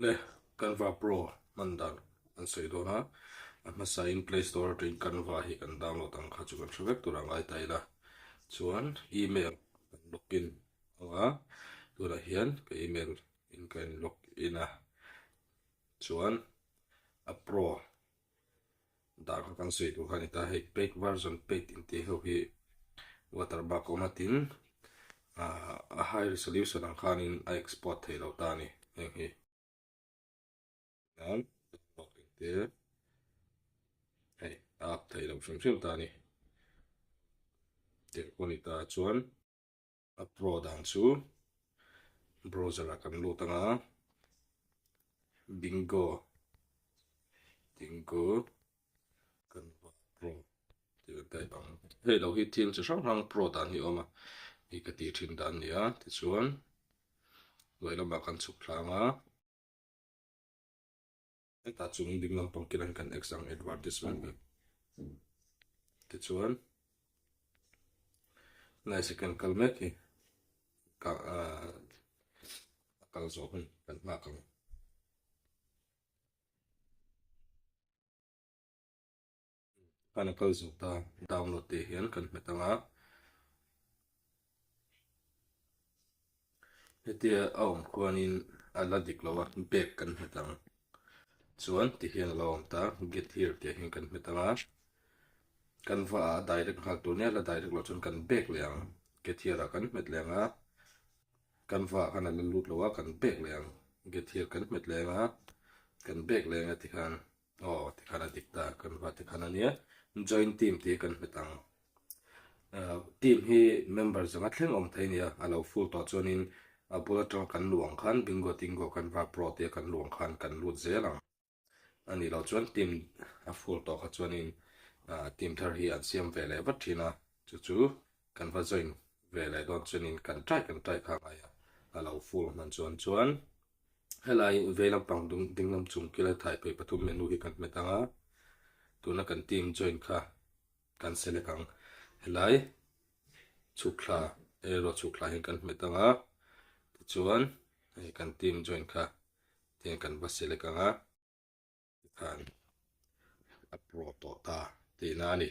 le Canva Pro mandan an sei do na ma sa in Play Store tin Canva hi kan download ang kha chu kan thwek turang ai tai la chuan email login anga tura hian ka email in kan login a chuan a pro da ka kan sei do khani ta hei paid version paid in te ho hi watermark omatin a high resolution ang khanin a export thei lo ta ni heng hi nan login te hei app thei lo shim ta ni te koni ta chuan a pro dan chu browser a kan lut anga bingo Canva Pro te tai bang hei lo hi thil chi hrang hrang pro dan hi oma hi ka ti thin dan nia ti chuan loilama kan chuk thlanga ta chung ding lampang kiran kan exam advertisement ti chuan nai second kalmek hi ka kal zo hun kan ma kang kana kal zo ta download te hian kan metanga hetia aum khuanin ala dik lawa back kan metang chuan ti hian lawm ta get here te hian kan metanga Canva direct hal tu ne la direct lo chun kan back leang get here kan met lenga Canva kana lut lawa kan back leang get here kan met lenga kan back lenga ti khan ti khana dikta Canva ti khana nia join team ti kan metang team hi members zanga thleng om thei nia alo full to chuanin a bullet kan luang khan bingo tingo Canva Pro te kan luang khan kan lut zelang ani lo chuan team a full to kha chuanin team thar hi an siam vele vathina chu Canva join vele don chuanin kan try kha ai alo full man chuan helai velam pang ding lam chung kila thai pe pathum menu hi kan metanga tuna kan team join kha kan select ang helai chukla ero chukla hin kan metanga chuan hei kan team join kha ten kan va select anga kan a pro to ta ti na ni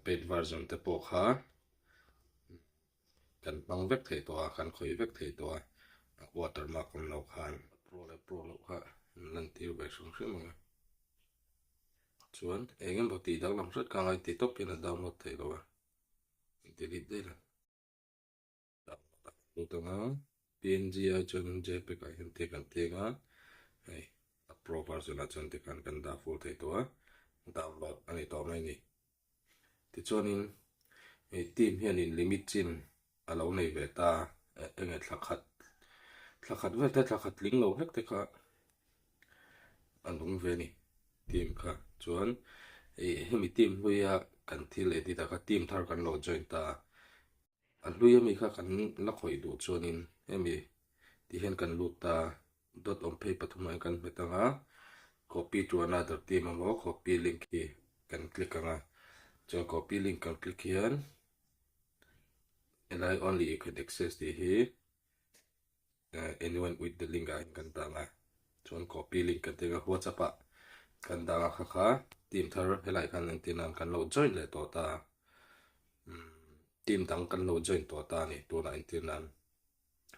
paid version te po kha kan bang vek thei to kan khoi vek thei to watermark on lo khan pro lo kha lan tir be sung sung chuan engem bo ti dang lam sat ka ngai ti top in a download thei lo delete de la download to nga png a chun jpeg a hin te kan te nga hei a pro version a chun te kan da full thei to download ani to mai ni ti chuanin ei team hian in limit chin alo nei ve ta enge thlakhat ve te thlakhat ling lo hek te kha anung ve ni team kha chuan hemi team huia kan thil edit ka team thar kan lo join ta aluya mi kha kan la khoi du chuanin hemi ti hian kan lut ta dot on pay pathum kan metanga copy to another team amo copy link hi kan click anga chuan copy link kan click hian and I only can access the here anyone with the link I kan tanga chuan copy link kan tenga WhatsApp kan danga kha team thar helai kan tinan kan lo join le to ta team dang kan lo join to ta ni tu na tinan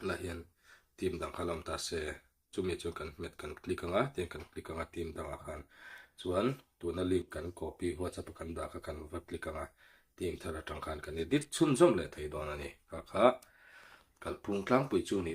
la hian team dang khalam ta se chumi chu kan met kan click anga ten kan click anga team dang khan chuan tu na link kan copy WhatsApp kan da kha kan va click anga team thar atang khan kan edit chun jom le thei don ani kha kalpung tlang pui chu ni